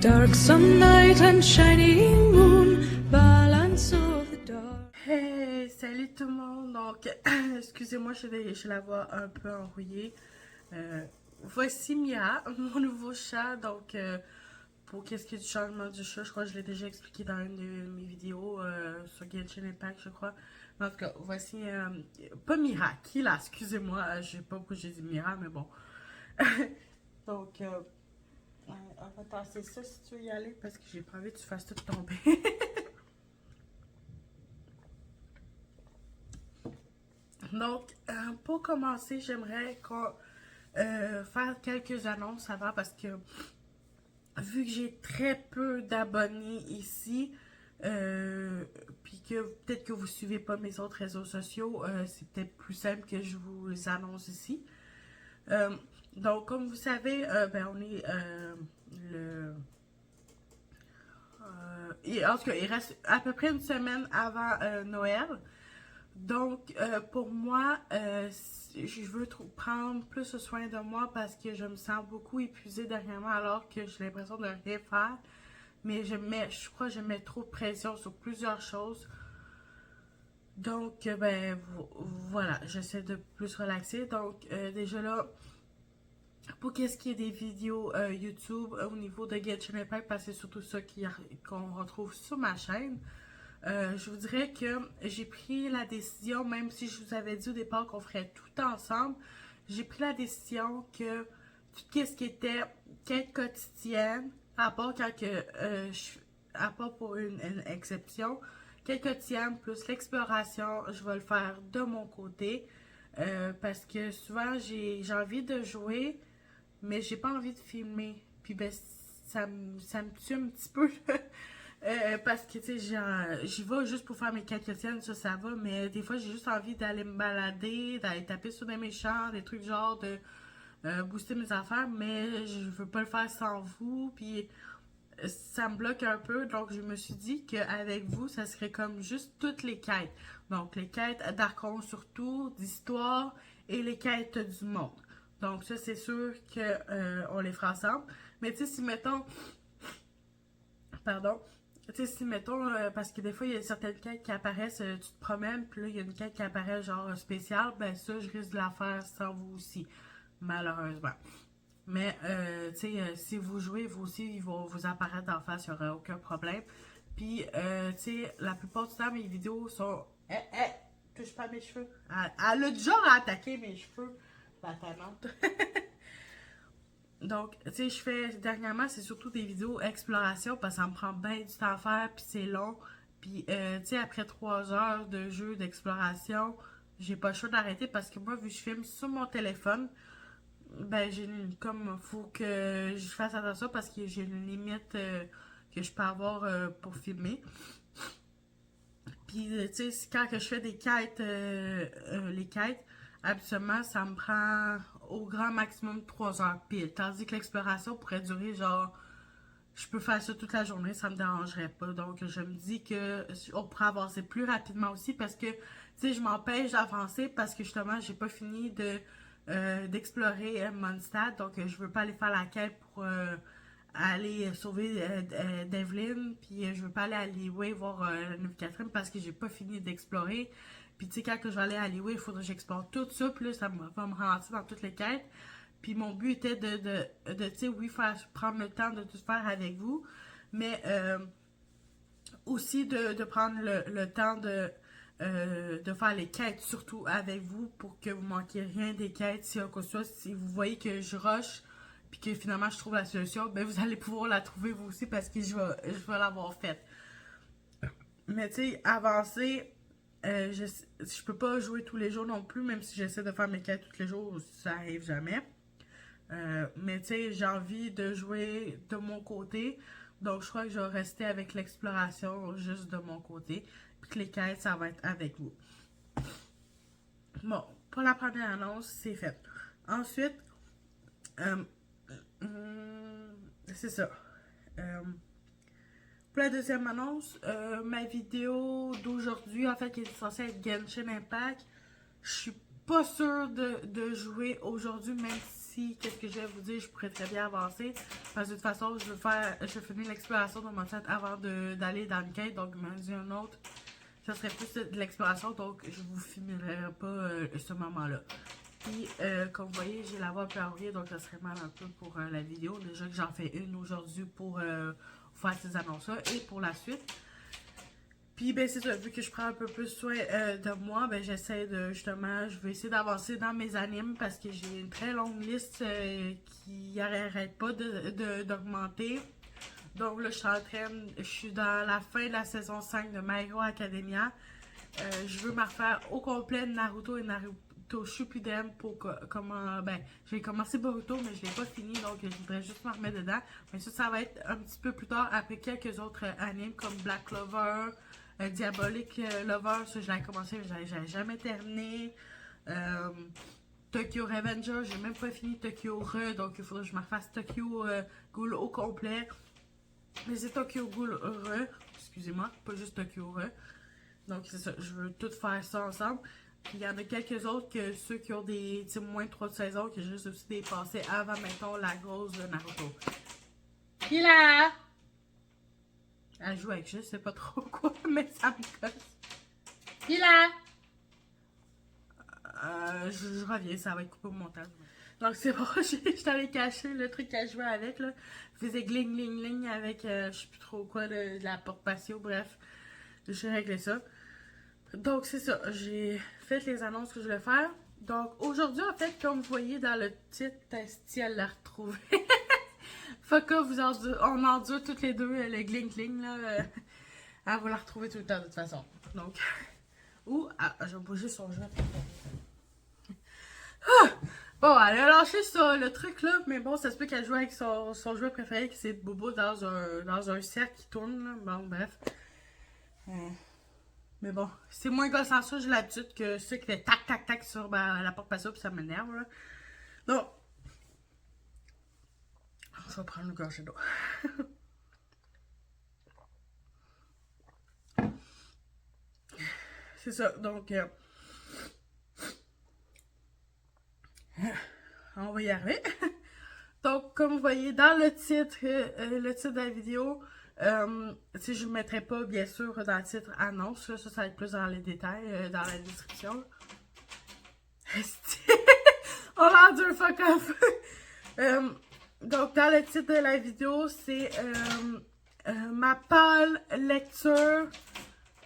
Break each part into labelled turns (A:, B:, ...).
A: Dark some night and shining moon, balance of the dark.
B: Hey, salut tout le monde. Donc, excusez-moi, j'ai la voix un peu enrouillée. Voici Mia, mon nouveau chat. Donc, pour qu'est-ce qui est du changement du chat, je crois que je l'ai déjà expliqué dans une de mes vidéos sur Genshin Impact, je crois. Mais en tout cas, voici, pas Mira, Kila, excusez-moi, je sais pas pourquoi j'ai dit Mira, mais bon. Donc, on va tasser ça si tu veux y aller, parce que j'ai pas envie que tu fasses tout tomber. Donc, pour commencer, j'aimerais faire quelques annonces avant parce que vu que j'ai très peu d'abonnés ici, puis que peut-être que vous suivez pas mes autres réseaux sociaux, c'est peut-être plus simple que je vous les annonce ici. Donc, comme vous savez, on est en tout cas, il reste à peu près une semaine avant Noël. Donc, pour moi, je veux prendre plus soin de moi parce que je me sens beaucoup épuisée dernièrement alors que j'ai l'impression de rien faire. Mais je crois que je mets trop de pression sur plusieurs choses. Donc, voilà, j'essaie de plus relaxer. Donc, déjà là, pour qu'est-ce qui est des vidéos YouTube au niveau de Genshin Impact, parce que c'est surtout ça qu'on retrouve sur ma chaîne. Je vous dirais que j'ai pris la décision, même si je vous avais dit au départ qu'on ferait tout ensemble, j'ai pris la décision que tout ce qui était quête quotidienne, à part à part pour une exception, quête quotidienne plus l'exploration, je vais le faire de mon côté. Parce que souvent j'ai envie de jouer, mais j'ai pas envie de filmer. Puis ben, ça me tue un petit peu. Parce que, tu sais, j'y vais juste pour faire mes quêtes quotidiennes, ça va, mais des fois, j'ai juste envie d'aller me balader, d'aller taper sur des méchants, des trucs genre de booster mes affaires, mais je veux pas le faire sans vous, puis ça me bloque un peu, donc je me suis dit qu'avec vous, ça serait comme juste toutes les quêtes. Donc, les quêtes d'Archon surtout, d'histoire, et les quêtes du monde. Donc, ça, c'est sûr qu'on les fera ensemble. Mais, tu sais, si mettons... Pardon. Tu sais, si mettons, parce que des fois, il y a certaines quêtes qui apparaissent, tu te promènes, puis là, il y a une quête qui apparaît genre spéciale, ben ça, je risque de la faire sans vous aussi, malheureusement. Mais, tu sais, si vous jouez, vous aussi, ils vont vous apparaître en face, il n'y aura aucun problème. Puis, tu sais, la plupart du temps, mes vidéos sont... touche pas à mes cheveux. Elle a du genre à attaquer mes cheveux, la tannante. Donc, tu sais, dernièrement, c'est surtout des vidéos exploration parce que ça me prend bien du temps à faire, puis c'est long. Puis, tu sais, après 3 heures de jeu d'exploration, j'ai pas le choix d'arrêter parce que moi, vu que je filme sur mon téléphone, ben, faut que je fasse attention parce que j'ai une limite que je peux avoir pour filmer. Puis, tu sais, quand que je fais des quêtes, les quêtes, habituellement, ça me prend au grand maximum 3 heures pile. Tandis que l'exploration pourrait durer genre, je peux faire ça toute la journée, ça me dérangerait pas. Donc, je me dis que on pourrait avancer plus rapidement aussi parce que, tu sais, je m'empêche d'avancer parce que justement, j'ai pas fini d'explorer Mondstadt. Donc, je veux pas aller faire la quête pour aller sauver Devlin, puis je veux pas aller à Liyue voir la Nouvelle Catherine parce que j'ai pas fini d'explorer. Puis tu sais, quand que je vais aller à Liyue, il faudrait que j'explore tout ça, puis là, va me rentrer dans toutes les quêtes. Puis mon but était de tu sais, oui, prendre le temps de tout faire avec vous, mais aussi de prendre le temps de faire les quêtes, surtout avec vous, pour que vous manquiez rien des quêtes. Si vous voyez que je rush, puis que finalement je trouve la solution, ben vous allez pouvoir la trouver vous aussi parce que je vais l'avoir faite. Mais tu sais, avancer, je peux pas jouer tous les jours non plus, même si j'essaie de faire mes quêtes tous les jours, ça arrive jamais. Mais tu sais, j'ai envie de jouer de mon côté, donc je crois que je vais rester avec l'exploration juste de mon côté, puis que les quêtes, ça va être avec vous. Bon, pour la première annonce, c'est fait. Ensuite, euh, c'est ça. Pour la deuxième annonce, ma vidéo d'aujourd'hui, en fait, qui est censée être Genshin Impact, je suis pas sûre de jouer aujourd'hui, même aussi, qu'est-ce que je vais vous dire, je pourrais très bien avancer. Parce que de toute façon, je vais finir l'exploration de mon set avant d'aller dans une quête. Donc, m'en dit un autre, ça serait plus de l'exploration. Donc, je vous filmerai pas ce moment-là. Puis, comme vous voyez, j'ai la voix un peu enrouillée, donc ça serait mal un peu pour la vidéo. Déjà que j'en fais une aujourd'hui pour faire ces annonces-là et pour la suite. Puis, ben, c'est ça, vu que je prends un peu plus soin de moi, ben, j'essaie de, justement, je vais essayer d'avancer dans mes animes parce que j'ai une très longue liste qui n'arrête pas d'augmenter. Donc, là, je suis dans la fin de la saison 5 de My Hero Academia. Je veux me refaire au complet de Naruto et Naruto Shippuden pour comment, ben, j'ai commencé Boruto, mais je l'ai pas fini, donc je voudrais juste me remettre dedans. Mais ça va être un petit peu plus tard, après quelques autres animes comme Black Clover, Diabolic Lover, ça je l'ai commencé, mais j'avais jamais terminé. Tokyo Revenger, j'ai même pas fini Tokyo Re, donc il faudrait que je me refasse Tokyo Ghoul au complet. Mais c'est Tokyo Ghoul Re, excusez-moi, pas juste Tokyo Re. Donc c'est ça, je veux tout faire ça ensemble. Puis il y en a quelques autres que ceux qui ont des moins de 3 saisons que j'ai juste aussi dépassé avant, mettons, la grosse de Naruto. Puis là! Elle joue avec je sais pas trop quoi, mais ça me gosse. Puis là! Je reviens, ça va être coupé au montage. Donc c'est bon, je t'allais cacher le truc qu'elle jouait avec, là. Je faisais gling gling gling avec, je sais plus trop quoi, de la porte patio, bref. J'ai réglé ça. Donc c'est ça, j'ai fait les annonces que je voulais faire. Donc aujourd'hui, en fait, comme vous voyez dans le titre, si elle l'a retrouvé. Fuck off, on endure toutes les deux le gling gling, là. Elle va la retrouver tout le temps, de toute façon. Donc, ou, je vais bouger son jeu. Bon, elle a lâché ça, le truc là, mais bon, ça se peut qu'elle joue avec son jouet préféré, qui c'est Bobo dans un cercle qui tourne, là. Bon, bref. Mais bon, c'est moins gossant ça, j'ai l'habitude que ceux qui fait tac tac tac sur la porte passée, puis ça m'énerve, là. Donc, je vais prendre une gorgée d'eau. C'est ça, donc on va y arriver. Donc, comme vous voyez dans le titre de la vidéo, je ne mettrai pas, bien sûr, dans le titre annonce, ça va être plus dans les détails, dans la description. On l'endure, fuck off! Donc, dans le titre de la vidéo, c'est ma pâle lecture,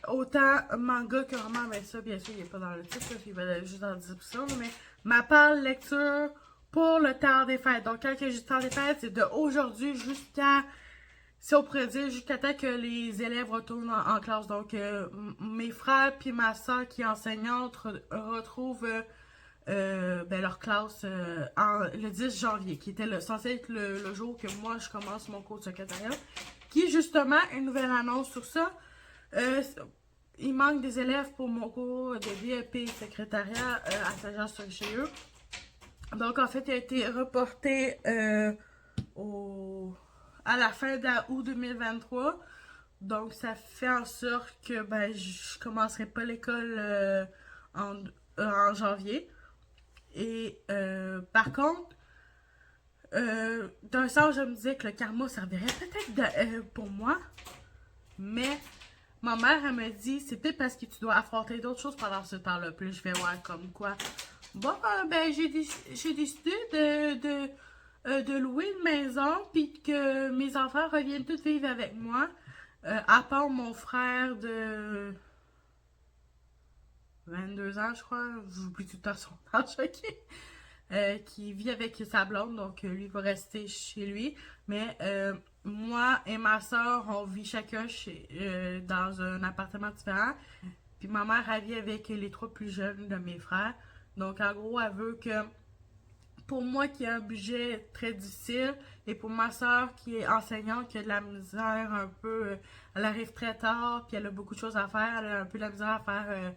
B: autant manga que roman, mais ça, bien sûr, il n'est pas dans le titre, il va être juste dans la description, mais ma pâle lecture pour le temps des fêtes. Donc, quand je dis temps des fêtes, c'est de aujourd'hui jusqu'à, si on pourrait dire, jusqu'à temps que les élèves retournent en classe. Donc, mes frères puis ma soeur qui est enseignante retrouvent leur classe le 10 janvier, qui était censé être le jour que moi, je commence mon cours de secrétariat. Qui est justement une nouvelle annonce sur ça. Il manque des élèves pour mon cours de DEP secrétariat à Saint-Jean-sur-Richelieu. Donc, en fait, il a été reporté à la fin d'août 2023. Donc, ça fait en sorte que je commencerai pas l'école en janvier. Et par contre, d'un sens, je me disais que le karma servirait peut-être pour moi. Mais ma mère, elle me dit, c'est peut-être parce que tu dois affronter d'autres choses pendant ce temps-là. Puis je vais voir comme quoi. Bon, j'ai décidé de louer une maison, puis que mes enfants reviennent tous vivre avec moi. À part mon frère de 22 ans, je crois. J'oublie tout le temps son âge, ok? Qui vit avec sa blonde, donc lui va rester chez lui. Mais moi et ma soeur, on vit chacun dans un appartement différent. Puis ma mère, elle vit avec les 3 plus jeunes de mes frères. Donc en gros, elle veut que pour moi qui a un budget très difficile et pour ma soeur qui est enseignante, qui a de la misère un peu, elle arrive très tard, puis elle a beaucoup de choses à faire, elle a un peu de la misère à faire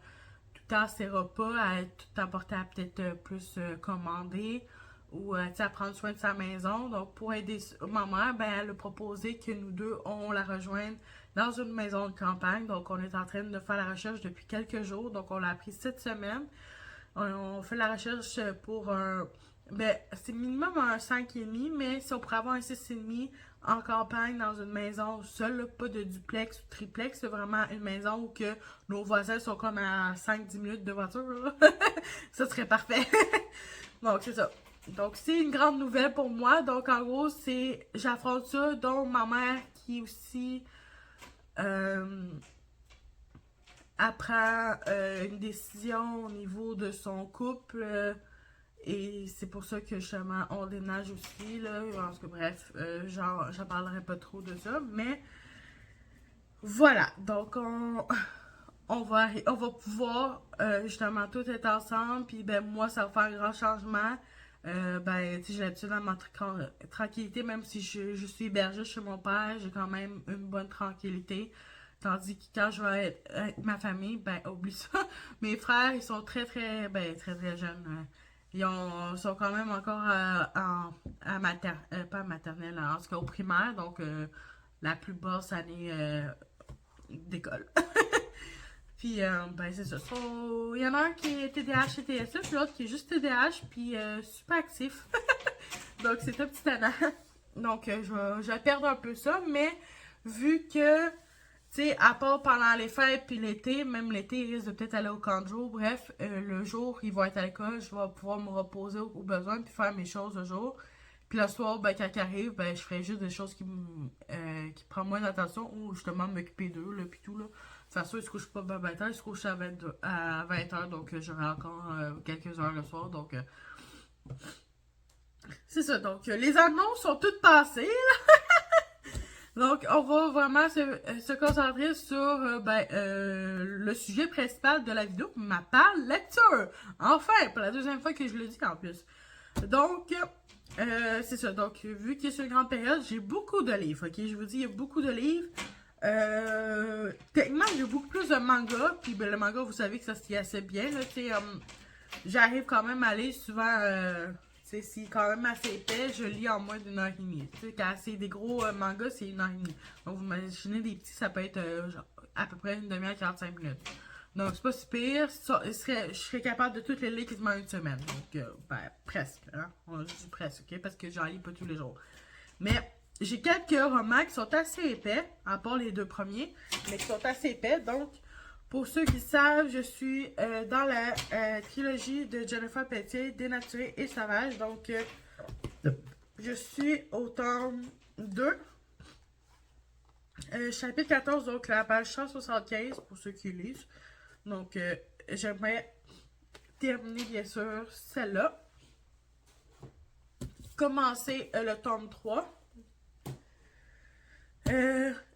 B: tout le temps ses repas, à tout apporter à peut-être plus commander ou à prendre soin de sa maison. Donc pour aider ma mère, elle a proposé que nous deux, on la rejoigne dans une maison de campagne. Donc on est en train de faire la recherche depuis quelques jours, donc on l'a appris cette semaine. On fait la recherche pour Ben, c'est minimum un 5,5, mais si on pourrait avoir un 6,5 en campagne, dans une maison seule, là, pas de duplex ou triplex, c'est vraiment une maison où que nos voisins sont comme à 5-10 minutes de voiture, là. Ça serait parfait. Donc, c'est ça. Donc, c'est une grande nouvelle pour moi. Donc, en gros, c'est j'affronte ça, dont ma mère qui aussi apprend une décision au niveau de son couple. Et c'est pour ça que justement on déménage aussi, là. Parce que bref, genre, j'en parlerai pas trop de ça. Mais voilà. Donc on va pouvoir justement tout être ensemble. Puis ben moi, ça va faire un grand changement. Ben, tu sais, j'ai l'habitude dans ma tranquillité, même si je suis hébergée chez mon père, j'ai quand même une bonne tranquillité. Tandis que quand je vais être avec ma famille, ben, oublie ça. Mes frères, ils sont très jeunes. Sont quand même encore pas maternelle, en tout cas au primaire, donc la plus basse année d'école. Puis, ben, c'est ça. Il y en a un qui est TDAH et TSE, puis l'autre qui est juste TDAH, puis super actif. Donc, c'est un petit Anna. Donc, je vais perdre un peu ça, mais vu que, tu sais, à part pendant les fêtes puis l'été, même l'été, il risque de peut-être aller au camp de jour. Bref, le jour, il va être à l'école, je vais pouvoir me reposer au besoin puis faire mes choses le jour. Puis le soir, ben, quand il arrive, ben, je ferai juste des choses qui prennent moins d'attention ou justement m'occuper d'eux, là, puis tout, là. De toute façon, ils se couchent pas ben tard, ils se couchent à 20h, donc j'aurai encore quelques heures le soir, donc c'est ça. Donc, les annonces sont toutes passées, là. Donc, on va vraiment se concentrer sur le sujet principal de la vidéo, ma page lecture. Enfin, pour la deuxième fois que je le dis en plus. Donc, c'est ça. Donc, vu que c'est une grande période, j'ai beaucoup de livres, ok? Je vous dis, il y a beaucoup de livres. Techniquement, j'ai beaucoup plus de manga. Puis ben, le manga, vous savez que ça se tient assez bien. Là, j'arrive quand même à lire souvent. C'est quand même assez épais. Je lis en moins d'une heure et demie. Quand c'est des gros mangas, c'est 1 heure et demie. Donc, vous imaginez des petits, ça peut être genre, à peu près une demi-heure, 45 minutes. Donc, c'est pas si pire. Je serais capable de toutes les lire quasiment une semaine. Donc, ben, presque. Hein? Je dis presque, ok? Parce que j'en lis pas tous les jours. Mais j'ai quelques romans qui sont assez épais, à part les deux premiers, mais qui sont assez épais. Donc, pour ceux qui savent, je suis dans la trilogie de Jennifer Pelletier, Dénaturé et Sauvage. Donc, je suis au tome 2. Chapitre 14, donc la page 175, pour ceux qui lisent. Donc, j'aimerais terminer, bien sûr, celle-là. Commencer le tome 3.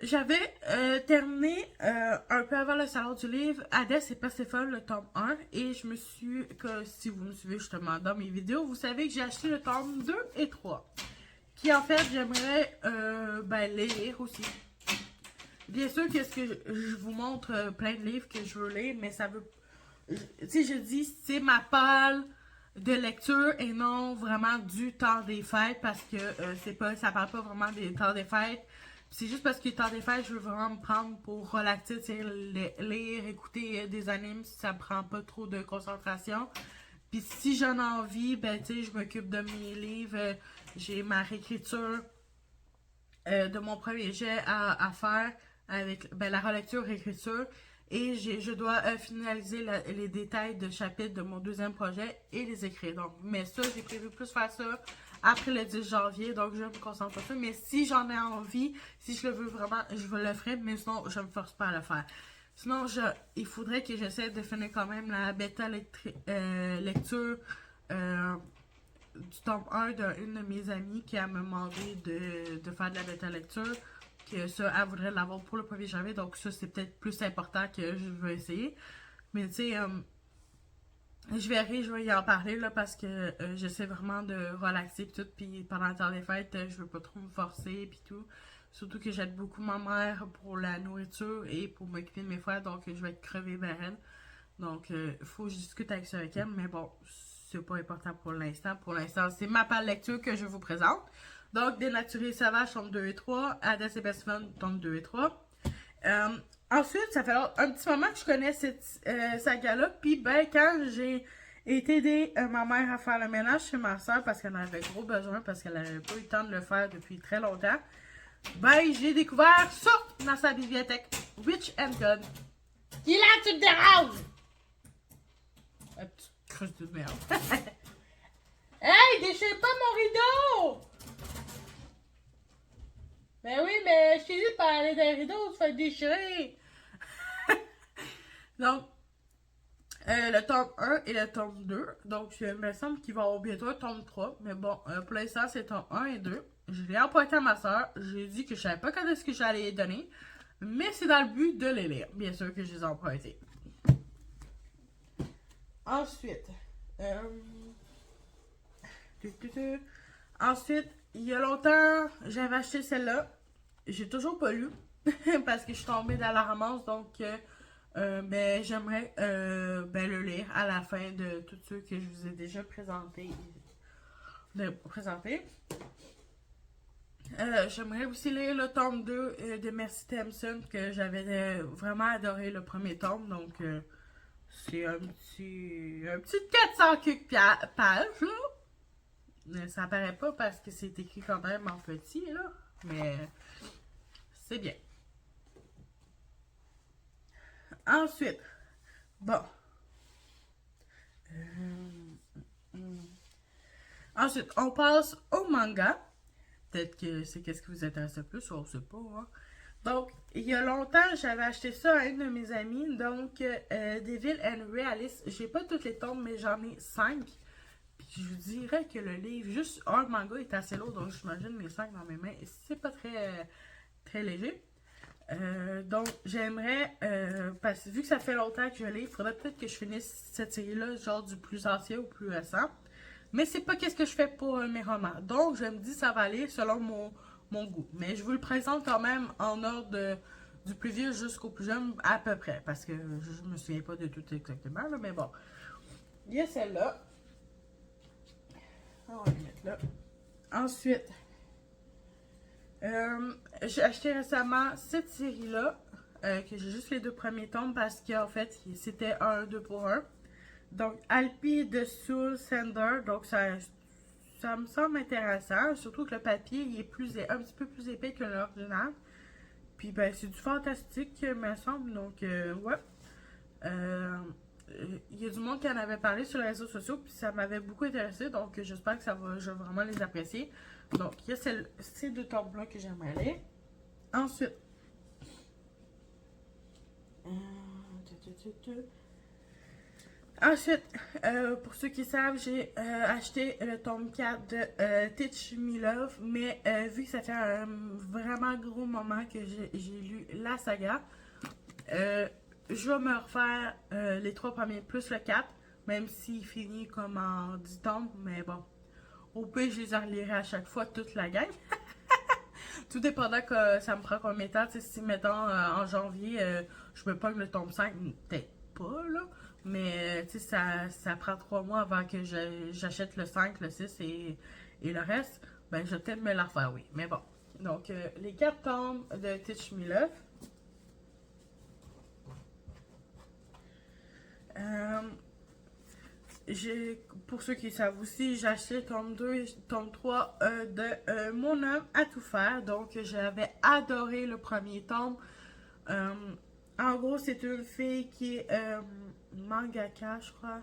B: J'avais terminé un peu avant le salon du livre Hadès et Perséphone, le tome 1, et je me suis, que si vous me suivez justement dans mes vidéos, vous savez que j'ai acheté le tome 2 et 3, qui en fait j'aimerais les lire aussi. Bien sûr que je vous montre plein de livres que je veux lire, mais ça veut, tu sais, je dis c'est ma palle de lecture et non vraiment du temps des fêtes, parce que ça parle pas vraiment des temps des fêtes. C'est juste parce que le temps des fêtes, je veux vraiment me prendre pour relaxer, lire, écouter des animes, si ça me prend pas trop de concentration. Puis si j'en ai envie, ben tu sais, je m'occupe de mes livres, j'ai ma réécriture de mon premier jet à faire avec la relecture, réécriture. Et je dois finaliser les détails de chapitre de mon deuxième projet et les écrire. Donc, mais ça, j'ai prévu plus faire ça après le 10 janvier, donc je me concentre sur ça. Mais si j'en ai envie, si je le veux vraiment, je le ferai, mais sinon, je me force pas à le faire. Sinon, il faudrait que j'essaie de finir quand même la bêta lecture du tome 1 d'une de mes amies qui a demandé de faire de la bêta lecture. Que ça, elle voudrait l'avoir pour le 1er janvier, donc ça, c'est peut-être plus important que je veux essayer. Mais tu sais, je vais y en parler là parce que j'essaie vraiment de relaxer pis tout, puis pendant le temps des fêtes, je veux pas trop me forcer pis tout. Surtout que j'aide beaucoup ma mère pour la nourriture et pour m'occuper de mes frères, donc je vais être crevée vers elle. Donc il faut que je discute avec elle, mais bon, c'est pas important pour l'instant. Pour l'instant, c'est ma palle lecture que je vous présente. Donc, Dénaturé et Sauvage, tome 2 et 3. Hadès et Perséphone, tome 2 et 3. Ensuite, ça fait un petit moment que je connais cette saga-là. Puis, ben, quand j'ai et t'aider ma mère à faire le ménage chez ma soeur parce qu'elle en avait gros besoin, parce qu'elle n'avait pas eu le temps de le faire depuis très longtemps, ben j'ai découvert ça dans sa bibliothèque. Witch and Gun. Qui là, tu me déranges? La petite cruche de merde. Hey, déchire pas mon rideau! Ben oui, mais je t'ai dit de parler d'un rideau, tu fais déchirer. Donc, le tome 1 et le tome 2. Donc, il me semble qu'il va y avoir bientôt un tome 3. Mais bon, pour l'instant, c'est tome 1 et 2. Je l'ai emprunté à ma soeur. J'ai dit que je savais pas quand est-ce que j'allais les donner. Mais c'est dans le but de les lire. Bien sûr que je les ai empruntés. Ensuite, ensuite, il y a longtemps, j'avais acheté celle-là. J'ai toujours pas lu parce que je suis tombée dans la ramasse. Donc, ben, j'aimerais le lire à la fin de tous ceux que je vous ai déjà présentés. J'aimerais aussi lire le tome 2 de Merci Thompson, que j'avais vraiment adoré le premier tome. Donc, c'est un petit 400 quelques pages, là. Ça apparaît pas parce que c'est écrit quand même en petit, là. Mais c'est bien. Ensuite, bon. Ensuite, on passe au manga. Peut-être que c'est qu'est-ce qui vous intéresse le plus, on sait pas, hein. Donc, il y a longtemps, j'avais acheté ça à une de mes amies. Donc, Devil and Realist. J'ai pas toutes les tomes, mais j'en ai 5. Puis je vous dirais que le livre, juste un manga est assez lourd, donc j'imagine mes 5 dans mes mains. Et c'est pas très léger. Donc, j'aimerais, parce que vu que ça fait longtemps que je lis, il faudrait peut-être que je finisse cette série-là, genre du plus ancien au plus récent. Mais c'est pas qu'est-ce que je fais pour mes romans. Donc, je me dis ça va aller selon mon goût. Mais je vous le présente quand même en ordre du plus vieux jusqu'au plus jeune, à peu près. Parce que je me souviens pas de tout exactement, là, mais bon. Il y a celle-là. On va la mettre là. Ensuite, j'ai acheté récemment cette série-là, que j'ai juste les 2 premiers tomes parce qu'en fait, c'était un 2 pour 1. Donc, Alpi de Soul Sender, donc ça me semble intéressant, surtout que le papier il est un petit peu plus épais que l'original. Puis, ben, c'est du fantastique, me semble, donc, ouais. Il y a du monde qui en avait parlé sur les réseaux sociaux, puis ça m'avait beaucoup intéressé, donc j'espère que je vais vraiment les apprécier. Donc, il y a ces 2 tomes-là que j'aimerais lire. Ensuite, pour ceux qui savent, j'ai acheté le tome 4 de Teach Me Love, mais vu que ça fait un vraiment gros moment que j'ai lu la saga, je vais me refaire les 3 premiers plus le 4, même s'il finit comme en 10 tomes, mais bon. Au pire, je les relirai à chaque fois, toute la gang. Tout dépendant que ça me prend combien de temps. Si, mettons, en janvier, je me pogne le tome 5, peut-être pas, là. Mais, ça prend 3 mois avant que j'achète le 5, le 6 et le reste. Ben, je vais peut-être me la refaire, oui. Mais bon. Donc, les 4 tomes de Teach Me Love. Pour ceux qui savent aussi, j'ai acheté tome 2 et tome 3 de Mon homme à tout faire. Donc, j'avais adoré le premier tome. En gros, c'est une fille qui est mangaka, je crois.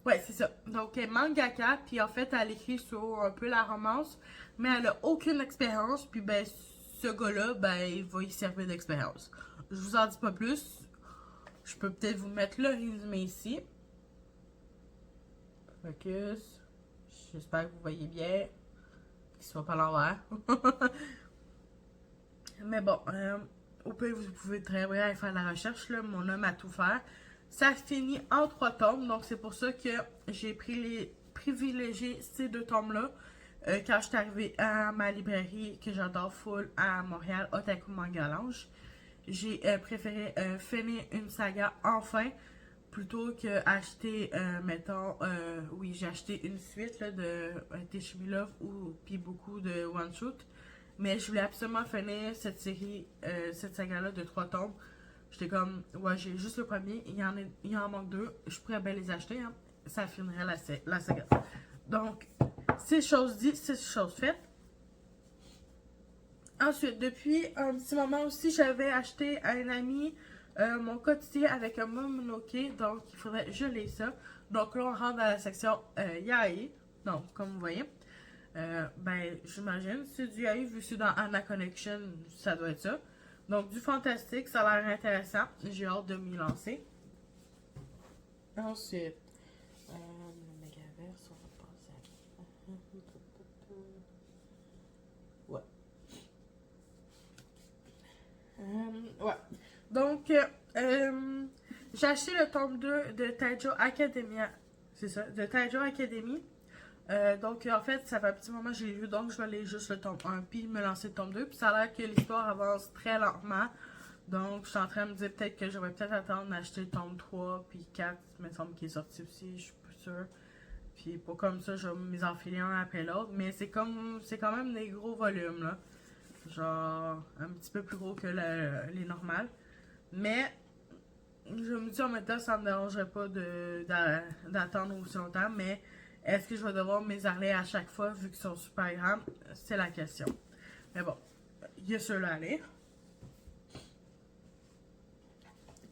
B: Ouais, c'est ça. Donc, elle est mangaka, puis en fait, elle écrit sur un peu la romance, mais elle a aucune expérience, puis ben, ce gars-là, ben, il va y servir d'expérience. Je vous en dis pas plus. Je peux peut-être vous mettre le résumé ici. Focus. J'espère que vous voyez bien. Qu'il soit pas l'envers. Mais bon, au pire, vous pouvez très bien aller faire la recherche, là. Mon homme à tout faire. Ça finit en 3 tomes, donc c'est pour ça que j'ai privilégié ces 2 tomes-là. Quand je suis arrivée à ma librairie que j'adore full à Montréal, Otaku Manga Lounge, j'ai préféré finir une saga enfin plutôt que acheter, mettons, oui, j'ai acheté une suite là, de Teach Me Love ou puis beaucoup de one shot. Mais je voulais absolument finir cette série, cette saga-là de 3 tomes. J'étais comme, ouais, j'ai juste le premier, il en manque 2, je pourrais bien les acheter, hein. Ça finirait la saga. Donc, 6 choses dites, 6 choses faites. Ensuite, depuis un petit moment aussi, j'avais acheté à un ami mon quotidien avec un Momonoke, donc il faudrait que je lise ça. Donc là, on rentre dans la section Yaoi. Donc, comme vous voyez, ben, j'imagine, c'est du Yaoi, vu que c'est dans Anna Connection, ça doit être ça. Donc, du fantastique, ça a l'air intéressant. J'ai hâte de m'y lancer. Ensuite, le Megaverse, on va passer à... Ouais. Ouais. Donc, j'ai acheté le tome 2 de Taijo Academia. C'est ça, de Taijo Academy. Donc, en fait, ça fait un petit moment que je l'ai lu, donc je vais aller juste le tome 1, puis me lancer le tome 2. Puis ça a l'air que l'histoire avance très lentement. Donc, je suis en train de me dire peut-être que je vais peut-être attendre d'acheter le tome 3, puis 4, il me semble qu'il est sorti aussi, je suis plus sûre. Puis, pour comme ça, je vais m'y enfiler un après l'autre. Mais c'est quand même des gros volumes, là. Genre, un petit peu plus gros que les normales. Mais, je me dis en même temps, ça me dérangerait pas d'attendre aussi longtemps. Mais, est-ce que je vais devoir m'ésaler à chaque fois vu qu'ils sont super grands? C'est la question. Mais bon, il y a ceux-là à lire.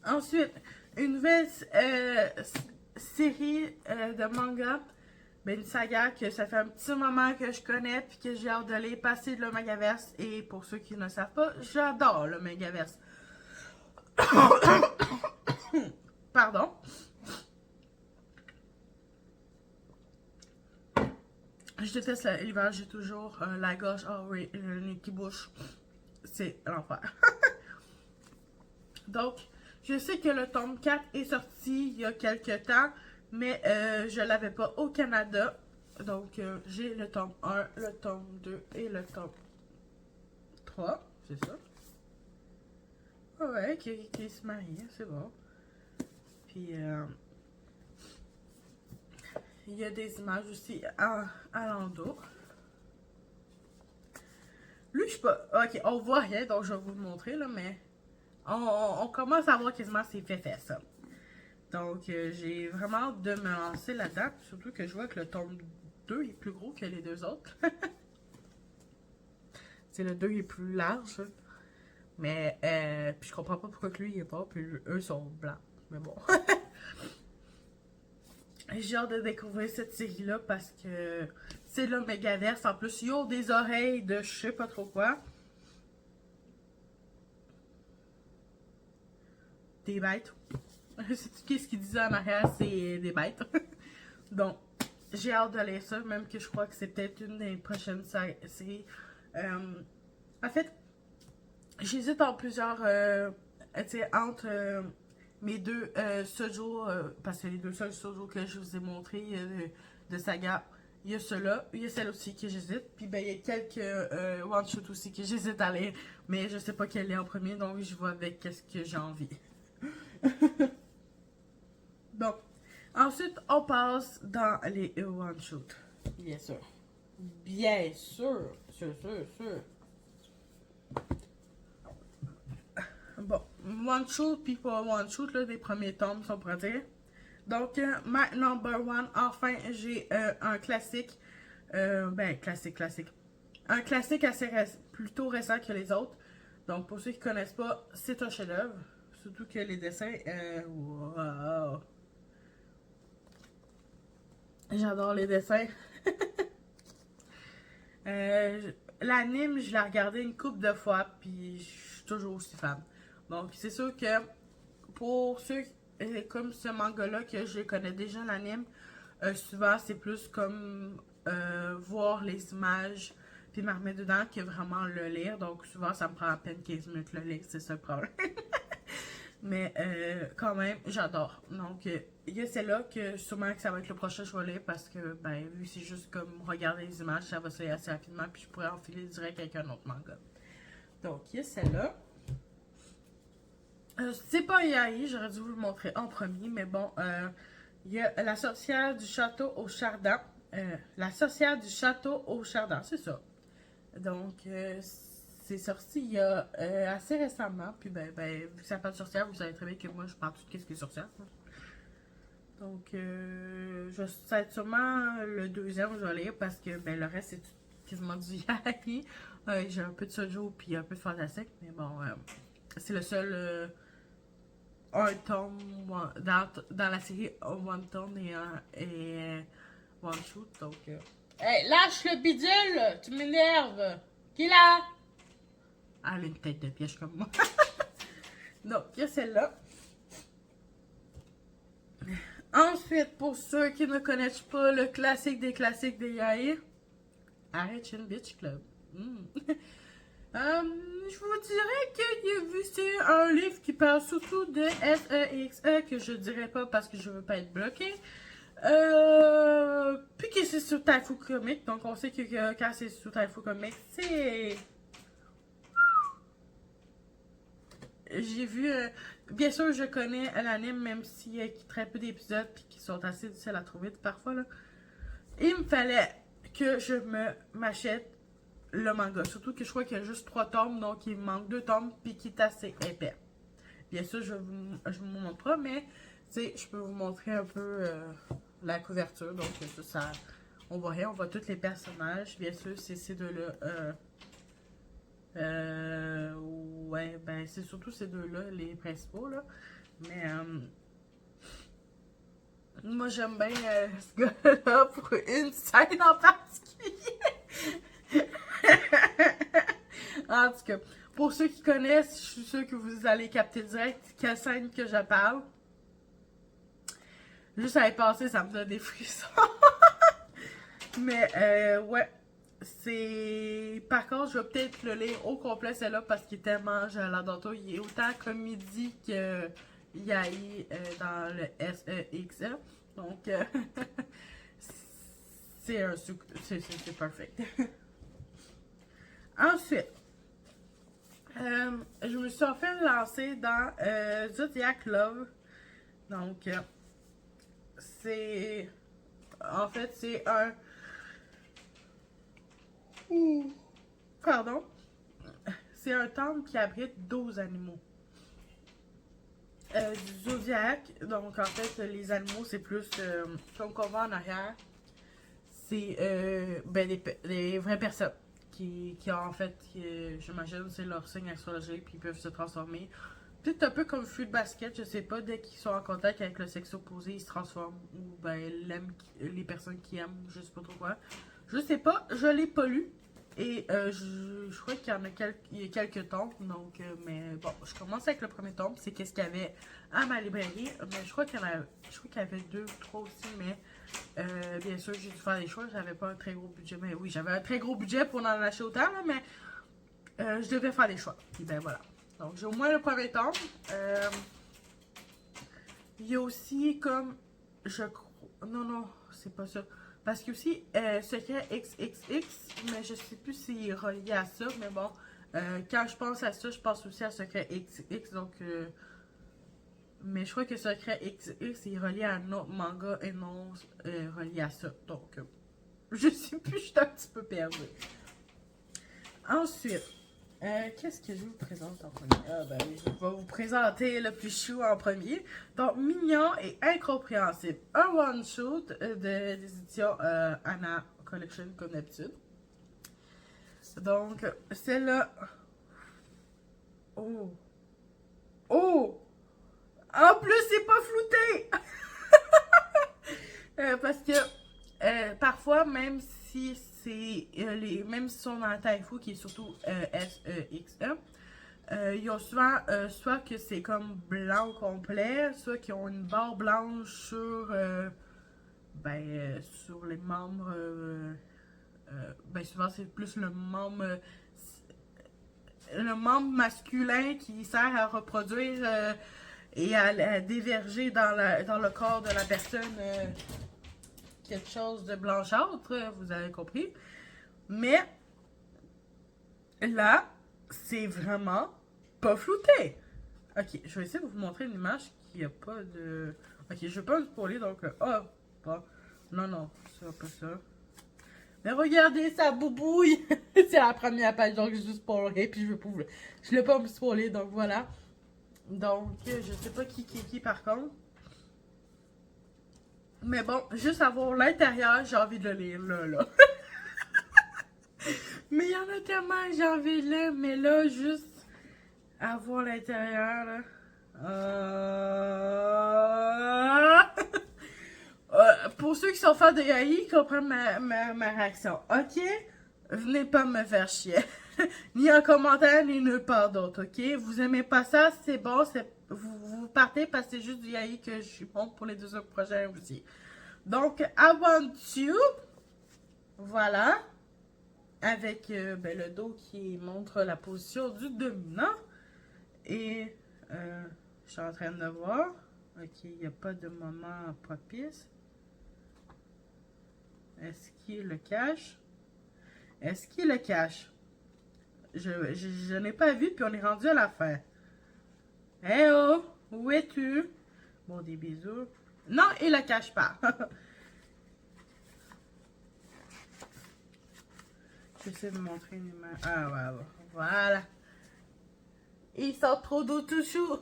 B: Ensuite, une nouvelle série de manga. Ben, une saga que ça fait un petit moment que je connais puis que j'ai hâte de les passer de le Megaverse. Et pour ceux qui ne savent pas, j'adore le Megaverse. Pardon. Je déteste l'hiver, j'ai toujours la gorge, oh oui, le nez qui bouche. C'est l'enfer. Donc, je sais que le tome 4 est sorti il y a quelques temps, mais je ne l'avais pas au Canada. Donc, j'ai le tome 1, le tome 2 et le tome 3. C'est ça. Ouais, qui se marie, c'est bon. Puis, il y a des images aussi à l'endos. Lui, je sais pas. Ok, on voit rien, donc je vais vous le montrer, là, mais on commence à voir quasiment ses faits, ça. Donc, j'ai vraiment hâte de me lancer là-dedans. Surtout que je vois que le tome 2 est plus gros que les deux autres. C'est le 2 est plus large. Mais, puis je comprends pas pourquoi que lui il est pas, puis eux sont blancs. Mais bon. J'ai hâte de découvrir cette série-là parce que c'est le Megaverse. En plus, ils ont des oreilles de je sais pas trop quoi. Des bêtes. Qu'est-ce qu'ils disaient en arrière, c'est des bêtes. Donc, j'ai hâte de lire ça, même que je crois que c'est peut-être une des prochaines séries. En fait, j'hésite en plusieurs, entre mes deux shoujo, parce que les deux seuls shoujo que je vous ai montrés de saga, il y a ceux-là, il y a celle aussi que j'hésite, puis ben il y a quelques one-shot aussi que j'hésite à lire, mais je sais pas quelle est en premier, donc je vois avec qu'est-ce que j'ai envie. Donc, ensuite, on passe dans les one-shot. Bien sûr. Bien sûr. Sûr. Bon, one-shot, puis pas one-shot, là, des premiers tomes, si on pourrait dire. Donc, my number one, enfin, j'ai un classique. Classique. Un classique assez plutôt récent que les autres. Donc, pour ceux qui ne connaissent pas, c'est un chef-d'œuvre. Surtout que les dessins, wow. J'adore les dessins. L'anime, je l'ai regardé une couple de fois, puis je suis toujours aussi fan. Donc, c'est sûr que pour ceux comme ce manga-là, que je connais déjà l'anime, souvent c'est plus comme voir les images, puis me remettre dedans, que vraiment le lire. Donc, souvent ça me prend à peine 15 minutes le lire, c'est ça le problème. Mais quand même, j'adore. Donc, il y a celle-là que sûrement que ça va être le prochain que je vais lire parce que, ben, vu que c'est juste comme regarder les images, ça va se lire assez rapidement, puis je pourrais enfiler direct avec un autre manga. Donc, il y a celle-là. C'est pas un yaoi, j'aurais dû vous le montrer en premier, mais bon, il y a La sorcière du château au Chardin. La sorcière du château au Chardin, c'est ça. Donc, c'est sorti il y a assez récemment. Puis, vu que ça parle de sorcière, vous savez très bien que moi, je parle de tout ce qui est sorcière. Donc, ça va être sûrement le deuxième que je vais lire parce que le reste, c'est quasiment du yaki. J'ai un peu de shoujo puis un peu de fantastique. Mais bon, c'est le seul un tome dans la série One Tone et One Shoot. Donc, hey, lâche le bidule! Tu m'énerves! Qui est là? Ah, elle a une tête de piège comme moi. Donc, il y a celle-là. Ensuite, pour ceux qui ne connaissent pas le classique des yaoi, Arrête Bitch Club. Je vous dirais que c'est un livre qui parle surtout de SEXE, que je dirais pas parce que je veux pas être bloqué. Puis que c'est sur Taifu Comics, donc on sait que quand c'est sur Taifu Comics, c'est... J'ai vu... bien sûr, je connais l'anime, même s'il y a très peu d'épisodes puis qui sont assez difficiles à trouver parfois, là. Il me fallait que je m'achète le manga. Surtout que je crois qu'il y a juste 3 tomes, donc il me manque 2 tomes, puis qui est assez épais. Bien sûr, je vous montre pas, mais je peux vous montrer un peu la couverture. Donc, ça, on voit rien, on voit tous les personnages. Bien sûr, c'est ces deux-là. Ouais, c'est surtout ces deux-là, les principaux, là. Mais, moi, j'aime bien ce gars-là pour une scène en particulier. En tout cas, pour ceux qui connaissent, je suis sûre que vous allez capter direct quelle scène que je parle. Juste à y passer, ça me donne des frissons. Mais, ouais. Par contre, je vais peut-être le lire au complet, celle-là, parce qu'il est tellement j'adore. Il est autant comédie que yaoi dans le SEXE. Donc, c'est perfect. Ensuite, je me suis enfin lancée dans Zodiac Love. Donc, c'est... En fait, c'est un... Pardon. C'est un temple qui abrite 12 animaux. Du zodiaque, donc en fait, les animaux, c'est plus comme qu'on voit en arrière. C'est des vraies personnes qui ont en fait, j'imagine, c'est leur signe astrologique, puis ils peuvent se transformer. Peut-être un peu comme Fruit Basket, je sais pas, dès qu'ils sont en contact avec le sexe opposé, ils se transforment. Ou les personnes qui aiment, je sais pas trop quoi. Je sais pas, je l'ai pas lu. Et je crois qu'il y en a quelques tomes. Donc, mais bon, je commence avec le premier tome. C'est qu'est-ce qu'il y avait à ma librairie. Mais je crois qu'il y avait 2 ou 3 aussi. Mais bien sûr, j'ai dû faire des choix. J'avais pas un très gros budget. Mais oui, j'avais un très gros budget pour en acheter autant. Là, mais je devais faire des choix. Et ben voilà. Donc, j'ai au moins le premier tome. Il y a aussi comme... Je crois... Non, c'est pas ça. Parce qu'il y a aussi Secret XXX, mais je sais plus s'il est relié à ça. Mais bon, quand je pense à ça, je pense aussi à Secret XX. Donc, mais je crois que Secret XX est relié à un autre manga et non relié à ça. Donc, je sais plus, je suis un petit peu perdue. Ensuite, qu'est-ce que je vous présente en premier? Ah ben oui, je vais vous présenter le plus chou en premier. Donc, Mignon et Incompréhensible. Un one-shot des éditions Anna Collection comme d'habitude. Donc, celle-là... Oh! Oh! En plus, c'est pas flouté! Parce que parfois, même si c'est même si sont dans le Taifu qui est surtout SEXE, ils ont souvent soit que c'est comme blanc complet, soit qu'ils ont une barre blanche sur sur les membres. Souvent c'est plus le membre masculin qui sert à reproduire et à déverger dans le corps de la personne quelque chose de blanchâtre, vous avez compris. Mais là, c'est vraiment pas flouté. Ok, je vais essayer de vous montrer une image qui a pas de... Ok, je vais pas me spoiler, donc... oh, pas... Non, c'est pas ça. Mais regardez, ça boubouille. C'est la première page, donc je spoilerai, puis je l'ai pas me spoiler, donc voilà. Donc, je sais pas qui par contre. Mais bon, juste avoir l'intérieur, j'ai envie de le lire, là. Mais il y en a tellement, j'ai envie de lire, mais là, juste avoir l'intérieur, là. Pour ceux qui sont fans de Yahi, ils comprennent ma réaction. Ok? Venez pas me faire chier. Ni en commentaire, ni nulle part d'autre, ok? Vous aimez pas ça, c'est bon, vous partez parce que c'est juste du Yahi que je suis bon pour les deux autres projets aussi. Donc, Avant You, voilà, avec le dos qui montre la position du dominant. Et je suis en train de voir, ok, il n'y a pas de moment propice. Est-ce qu'il le cache? Est-ce qu'il le cache? Je n'ai pas vu, puis on est rendu à la fin. Eh oh! Où es-tu? Bon, des bisous. Non, il le cache pas. J'essaie de montrer une image. Ah, ouais, voilà. Il sort trop d'eau tout chou.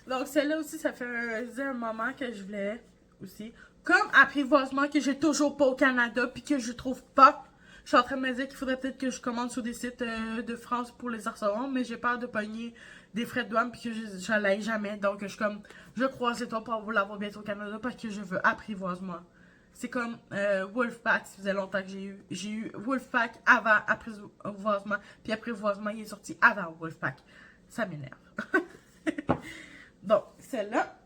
B: Donc, celle-là aussi, ça fait un moment que je voulais aussi. Comme apprivoisement que j'ai toujours pas au Canada, puis que je trouve pas. Je suis en train de me dire qu'il faudrait peut-être que je commande sur des sites de France pour les recevoir, mais j'ai peur de pogner des frais de douane, puis que je l'aille jamais. Donc, je croise les doigts pour vous l'avoir bientôt au Canada, parce que je veux apprivoisement. C'est comme Wolfpack, ça faisait longtemps que j'ai eu Wolfpack avant apprivoisement, puis apprivoisement, il est sorti avant Wolfpack. Ça m'énerve. Donc, celle-là,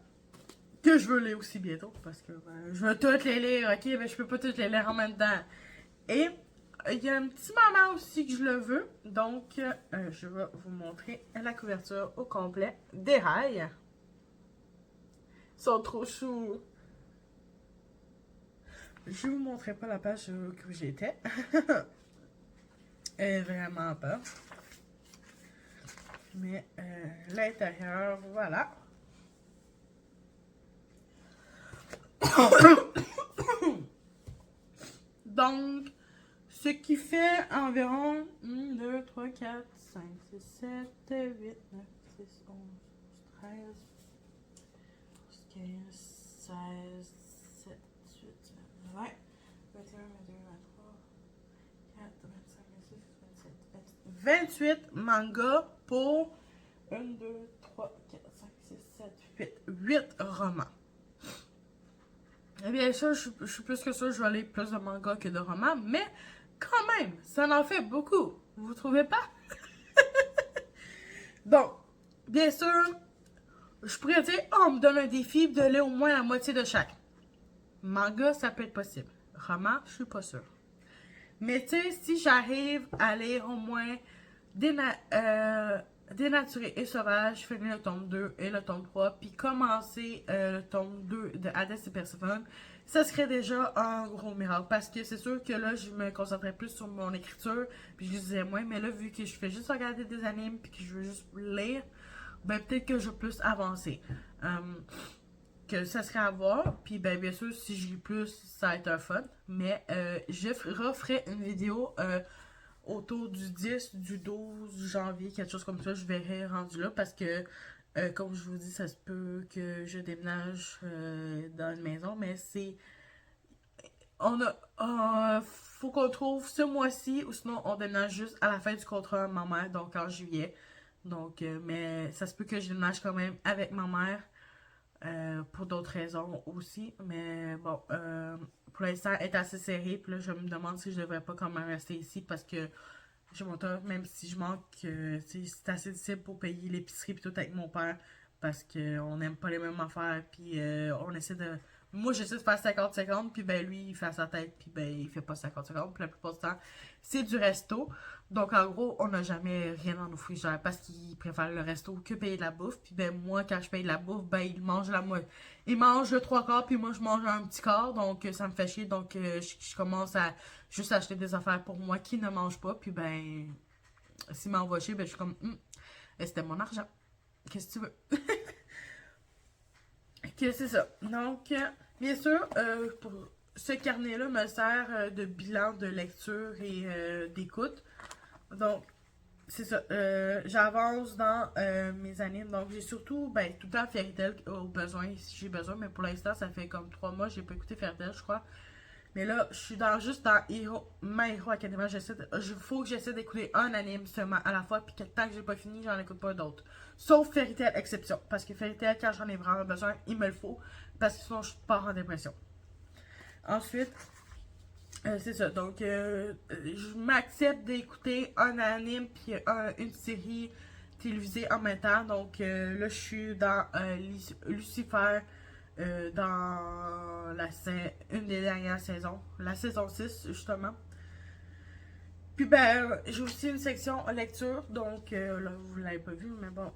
B: que je veux lire aussi bientôt, parce que je veux toutes les lire, ok? Mais je peux pas toutes les lire en même temps. Et il y a un petit moment aussi que je le veux, donc je vais vous montrer la couverture au complet des rails. Ils sont trop choux. Je vous montrerai pas la page que j'étais. Vraiment pas. Mais l'intérieur, voilà. Donc, ce qui fait environ 1, 2, 3, 4, 5, 6, 7, 8, 9, 10, 11, 13, 15, 16, 17, 18, 20, 21, 22, 23, 4, 25, 26, 27, 28 mangas pour 1, 2, 3, 4, 5, 6, 7, 8 romans. Et bien sûr, je suis plus que sûr, je vais aller plus de mangas que de romans, mais quand même, ça en fait beaucoup. Vous trouvez pas? Bon, bien sûr, je pourrais dire, oh, on me donne un défi de lire au moins la moitié de chaque. Manga, ça peut être possible. Roman, je suis pas sûre. Mais tu sais, si j'arrive à lire au moins Dénaturé et Sauvage, finir le tome 2 et le tome 3, puis commencer le tome 2 de Hades et Perséphone, ça serait déjà un gros miracle. Parce que c'est sûr que là, je me concentrais plus sur mon écriture, puis je lisais moins, mais là, vu que je fais juste regarder des animes, puis que je veux juste lire, ben peut-être que je vais plus avancer. Que ça serait à voir, puis ben bien sûr, si je lis plus, ça va être un fun, mais je referai une vidéo autour du 10, du 12 janvier, quelque chose comme ça, je verrai rendu là parce que, comme je vous dis, ça se peut que je déménage dans une maison, mais c'est. Faut qu'on trouve ce mois-ci ou sinon on déménage juste à la fin du contrat de ma mère, donc en juillet. Donc, mais ça se peut que je déménage quand même avec ma mère pour d'autres raisons aussi. Mais bon, pour l'instant, elle est assez serrée. Puis là, je me demande si je devrais pas quand même rester ici parce que j'ai mon temps, même si je manque, c'est assez difficile pour payer l'épicerie puis tout avec mon père parce qu'on n'aime pas les mêmes affaires. Puis on essaie de. Moi, j'essaie de faire 50-50, puis ben lui, il fait à sa tête, puis ben il fait pas 50-50. Puis la plupart du temps, c'est du resto. Donc en gros, on n'a jamais rien dans nos frigidaires parce qu'il préfère le resto que payer de la bouffe. Puis ben moi, quand je paye de la bouffe, ben il mange la moitié. Il mange le 3 quarts, puis moi je mange un petit quart. Donc ça me fait chier. Donc je commence à juste acheter des affaires pour moi qui ne mangent pas. Puis ben, s'il m'envoie chier, ben je suis comme, c'était mon argent. Qu'est-ce que tu veux? Que c'est ça. Donc, bien sûr, ce carnet-là me sert de bilan de lecture et d'écoute. Donc, c'est ça. J'avance dans mes animes. Donc, j'ai surtout, ben, tout le temps Fairy Tail au besoin, si j'ai besoin. Mais pour l'instant, ça fait comme 3 mois, j'ai pas écouté Fairy Tail, je crois. Mais là, je suis juste dans My Hero Academia. Faut que j'essaie d'écouter un anime seulement à la fois. Puis que tant que j'ai pas fini, j'en écoute pas d'autres. Sauf Fairy Tail, exception. Parce que Fairy Tail, quand j'en ai vraiment besoin, il me le faut. Parce que sinon, je pars en dépression. Ensuite, c'est ça. Donc, je m'accepte d'écouter un anime puis une série télévisée en même temps. Donc, là, je suis dans Lucifer dans une des dernières saisons, la saison 6, justement. Puis, ben, j'ai aussi une section lecture. Donc, là, vous l'avez pas vu, mais bon.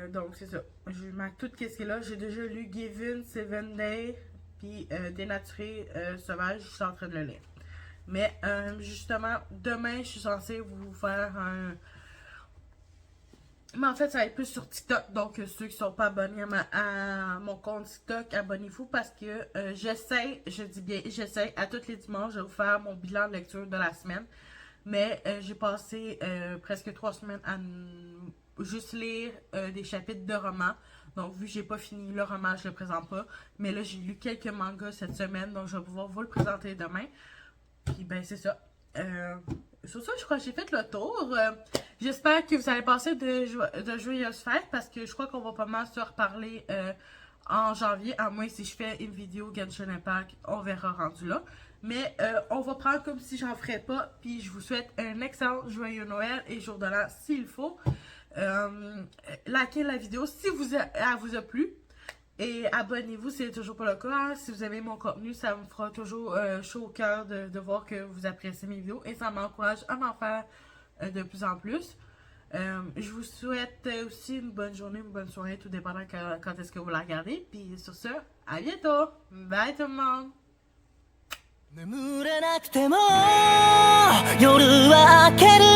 B: Donc, c'est ça. Je marque tout ce qui est là. J'ai déjà lu Given, Seven Day, puis Dénaturé Sauvage. Je suis en train de le lire. Mais justement, demain, je suis censée vous faire un... Mais en fait, ça va être plus sur TikTok. Donc, ceux qui sont pas abonnés à mon compte TikTok, abonnez-vous parce que j'essaie, je dis bien, j'essaie à tous les dimanches de vous faire mon bilan de lecture de la semaine. Mais j'ai passé presque 3 semaines à juste lire des chapitres de romans. Donc, vu que j'ai pas fini le roman, je le présente pas. Mais là, j'ai lu quelques mangas cette semaine. Donc, je vais pouvoir vous le présenter demain. Puis ben c'est ça. Sur ça, je crois que j'ai fait le tour. J'espère que vous allez passer de joyeuses fêtes parce que je crois qu'on va pas mal se reparler en janvier. À moins si je fais une vidéo Genshin Impact, on verra rendu là. Mais on va prendre comme si j'en ferais pas. Puis je vous souhaite un excellent joyeux Noël et jour de l'an s'il faut. Likez la vidéo si elle vous a plu. Et abonnez-vous si c'est toujours pas le cas. Hein. Si vous aimez mon contenu, ça me fera toujours chaud au cœur de voir que vous appréciez mes vidéos. Et ça m'encourage à en faire de plus en plus. Je vous souhaite aussi une bonne journée, une bonne soirée, tout dépendant quand est-ce que vous la regardez. Puis sur ce, à bientôt. Bye tout le monde.
C: 眠れなくても夜は明ける